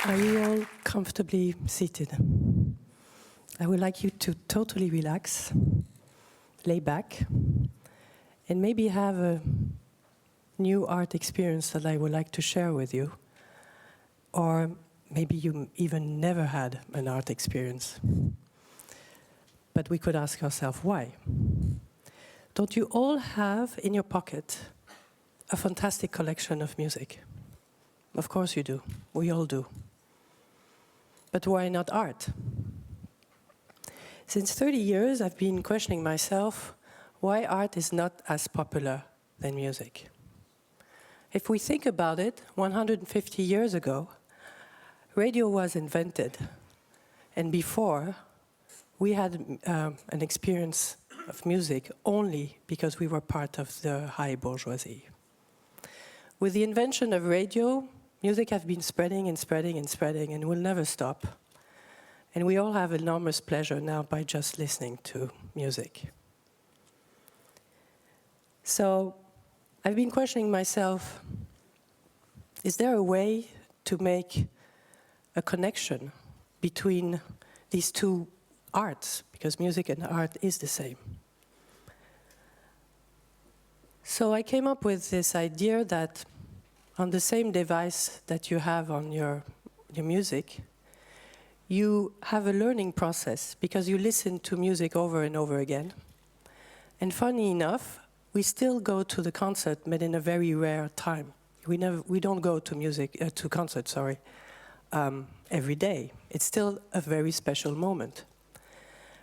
Are you all comfortably seated? I would like you to totally relax, lay back, and maybe have a new art experience that I would like to share with you. Or maybe you even never had an art experience. But we could ask ourselves why. Don't you all have in your pocket a fantastic collection of music? Of course you do. We all do. But why not art? Since 30 years, I've been questioning myself why art is not as popular than music. If we think about it, 150 years ago, radio was invented. And before, we had an experience of music only because we were part of the high bourgeoisie. With the invention of radio, music has been spreading and spreading and spreading and will never stop. And we all have enormous pleasure now by just listening to music. So I've been questioning myself, is there a way to make a connection between these two arts? Because music and art is the same. So I came up with this idea that on the same device that you have on your music, you have a learning process because you listen to music over and over again. And funny enough, we still go to the concert, but in a very rare time. We don't go to concerts, every day. It's still a very special moment.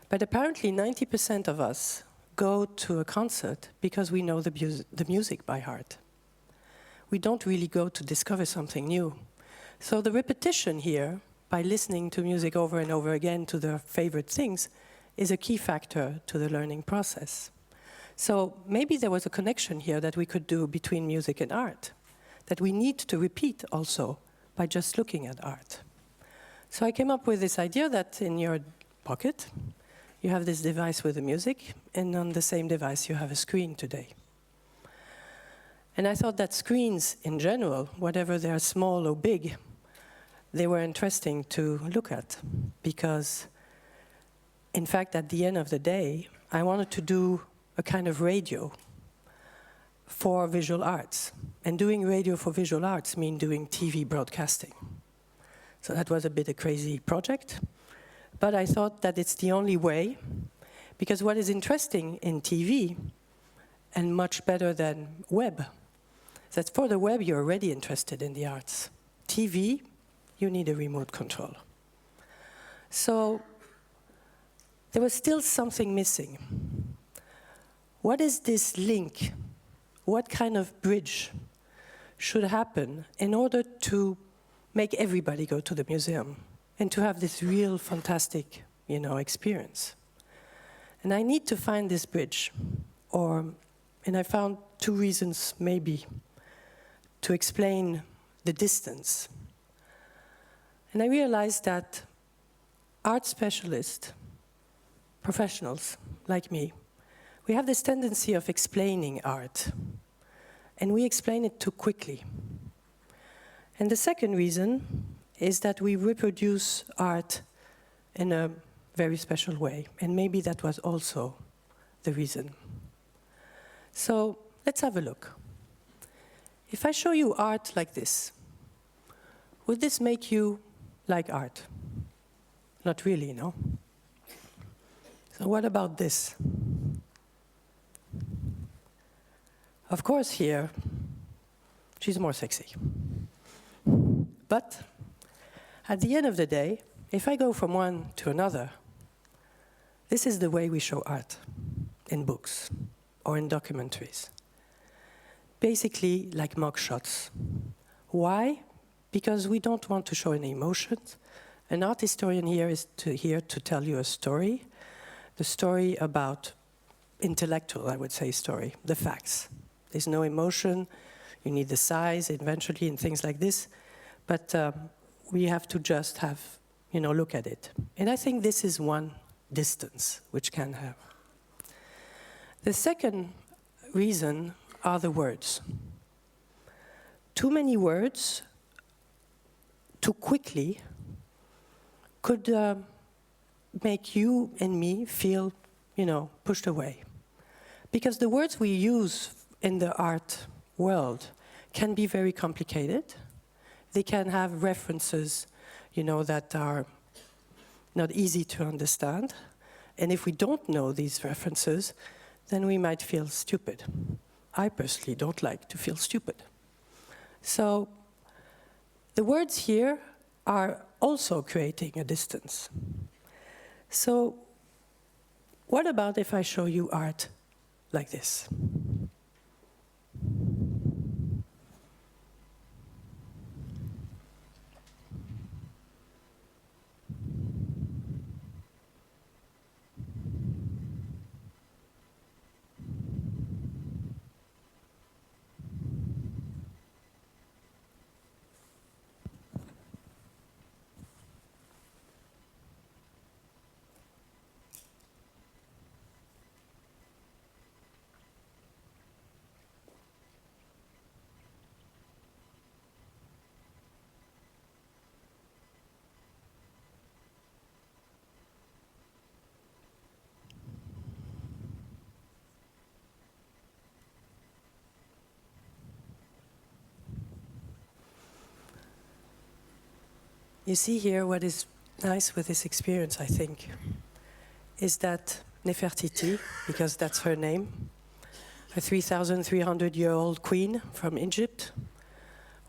But apparently 90% of us go to a concert because we know the music by heart. We don't really go to discover something new. So the repetition here, by listening to music over and over again to their favorite things, is a key factor to the learning process. So maybe there was a connection here that we could do between music and art, that we need to repeat also by just looking at art. So I came up with this idea that in your pocket, you have this device with the music, and on the same device you have a screen today. And I thought that screens in general, whatever they are small or big, they were interesting to look at because, in fact, at the end of the day, I wanted to do a kind of radio for visual arts. And doing radio for visual arts means doing TV broadcasting. So that was a bit a crazy project, but I thought that it's the only way, because what is interesting in TV, and much better than web, is that for the web you're already interested in the arts. TV, you need a remote control. So there was still something missing. What is this link? What kind of bridge should happen in order to make everybody go to the museum and to have this real fantastic, experience? And I need to find this bridge, and I found two reasons maybe to explain the distance. And I realized that art specialists, professionals like me, we have this tendency of explaining art, and we explain it too quickly. And the second reason is that we reproduce art in a very special way, and maybe that was also the reason. So let's have a look. If I show you art like this, would this make you like art? Not really, no? So what about this? Of course here, she's more sexy. But at the end of the day, if I go from one to another, this is the way we show art in books or in documentaries. Basically like mug shots. Why? Because we don't want to show any emotions. An art historian here is here to tell you a story, the story about intellectual, I would say, story, the facts. There's no emotion, you need the size eventually and things like this, but we have to just have, look at it. And I think this is one distance which can have. The second reason are the words. Too many words too quickly could make you and me feel, pushed away. Because the words we use in the art world can be very complicated. They can have references, that are not easy to understand. And if we don't know these references, then we might feel stupid. I personally don't like to feel stupid. So the words here are also creating a distance. So what about if I show you art like this? You see here what is nice with this experience, I think, is that Nefertiti, because that's her name, a 3,300-year-old queen from Egypt,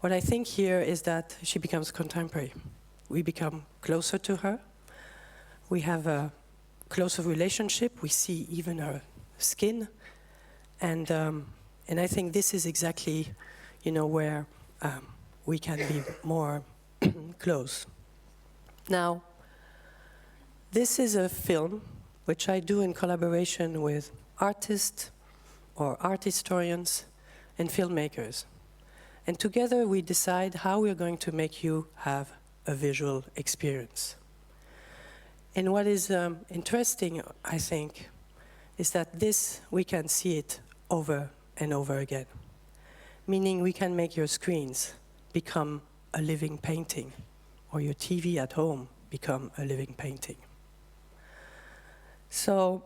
what I think here is that she becomes contemporary. We become closer to her. We have a closer relationship. We see even her skin. And I think this is exactly, where we can be more close. Now, this is a film which I do in collaboration with artists or art historians and filmmakers. And together we decide how we're going to make you have a visual experience. And what is interesting, I think, is that this, we can see it over and over again. Meaning we can make your screens become a living painting, or your TV at home become a living painting. So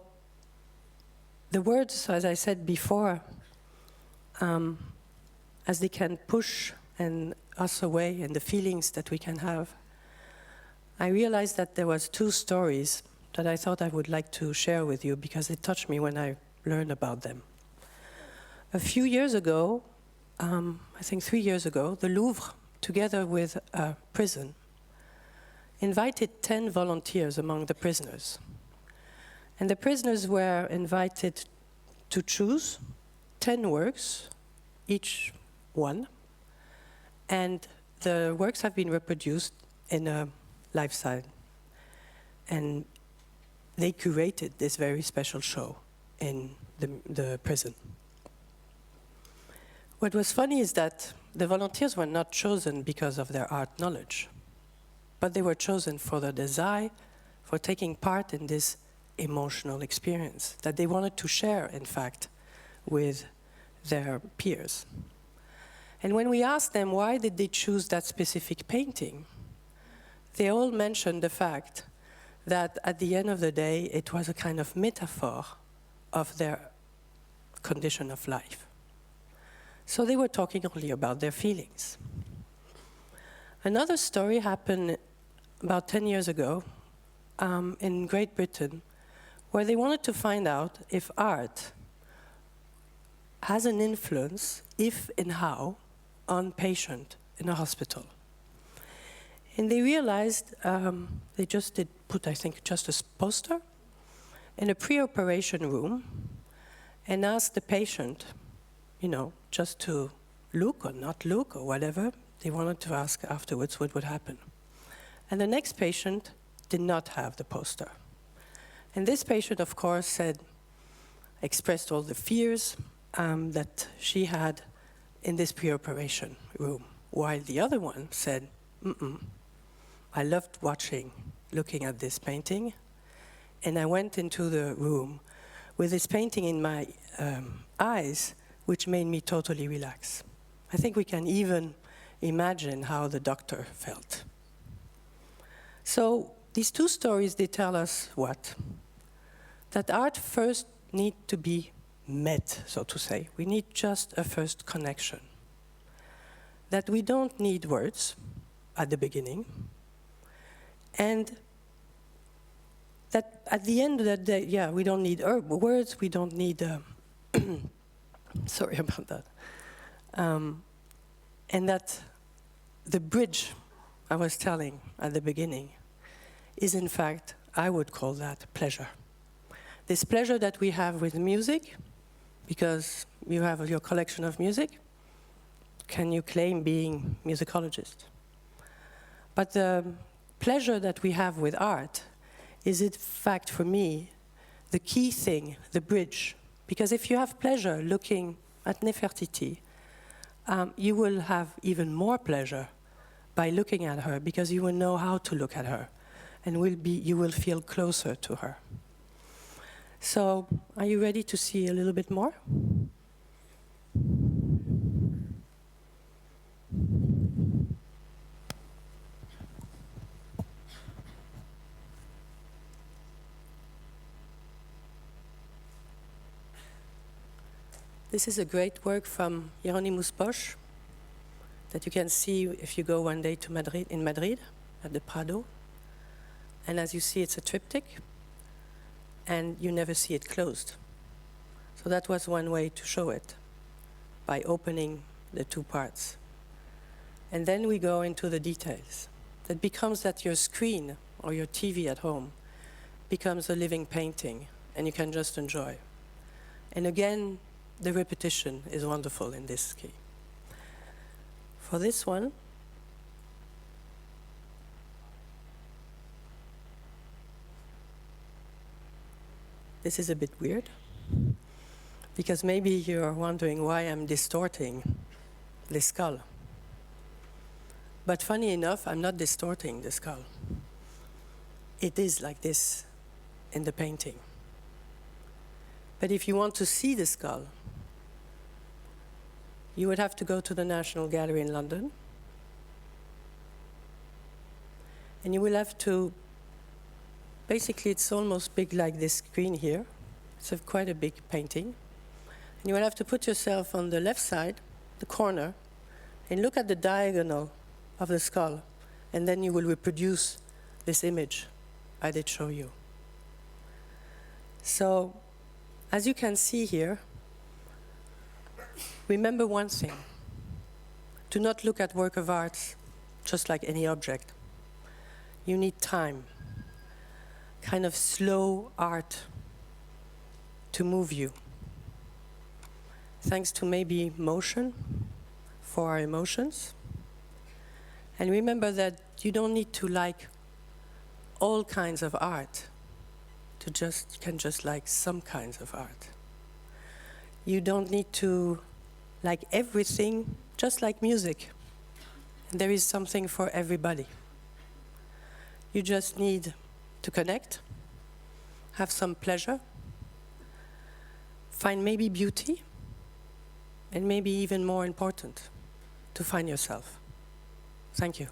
the words, as I said before, as they can push us away and the feelings that we can have, I realized that there was two stories that I thought I would like to share with you because it touched me when I learned about them. A few years ago, I think 3 years ago, the Louvre, together with a prison, invited 10 volunteers among the prisoners. And the prisoners were invited to choose 10 works, each one, and the works have been reproduced in a lifestyle. And they curated this very special show in the prison. What was funny is that the volunteers were not chosen because of their art knowledge, but they were chosen for their desire, for taking part in this emotional experience that they wanted to share, in fact, with their peers. And when we asked them why did they choose that specific painting, they all mentioned the fact that at the end of the day, it was a kind of metaphor of their condition of life. So they were talking only about their feelings. Another story happened about 10 years ago in Great Britain, where they wanted to find out if art has an influence, if and how, on patient in a hospital. And they realized they just did put, I think, just a poster in a pre-operation room and asked the patient, just to look or not look or whatever. They wanted to ask afterwards what would happen. And the next patient did not have the poster. And this patient, of course, expressed all the fears that she had in this pre-operation room, while the other one said, I loved looking at this painting, and I went into the room with this painting in my eyes, which made me totally relax. I think we can even imagine how the doctor felt So these two stories, they tell us what? That art first needs to be met, so to say. We need just a first connection. That we don't need words at the beginning, and that at the end of the day, yeah, we don't need words, we don't need, sorry about that. And that the bridge I was telling at the beginning is in fact, I would call that pleasure. This pleasure that we have with music, because you have your collection of music, can you claim being musicologist? But the pleasure that we have with art is in fact for me the key thing, the bridge. Because if you have pleasure looking at Nefertiti, you will have even more pleasure by looking at her, because you will know how to look at her, and you will feel closer to her. So, are you ready to see a little bit more? This is a great work from Hieronymus Bosch that you can see if you go one day to Madrid, at the Prado. And as you see, it's a triptych, and you never see it closed. So that was one way to show it, by opening the two parts. And then we go into the details. That becomes that your screen or your TV at home becomes a living painting, and you can just enjoy. And again, the repetition is wonderful in this key. For this one, this is a bit weird, because maybe you're wondering why I'm distorting the skull. But funny enough, I'm not distorting the skull. It is like this in the painting. But if you want to see the skull, you would have to go to the National Gallery in London, and you will have to, basically it's almost big like this screen here. It's quite a big painting. And you will have to put yourself on the left side, the corner, and look at the diagonal of the skull, and then you will reproduce this image I did show you. So, as you can see here, remember one thing: do not look at work of art just like any object. You need time, kind of slow art to move you, thanks to maybe motion for our emotions. And remember that you don't need to like all kinds of art you can just like some kinds of art. You don't need to like everything, just like music. There is something for everybody. You just need to connect, have some pleasure, find maybe beauty, and maybe even more important, to find yourself. Thank you.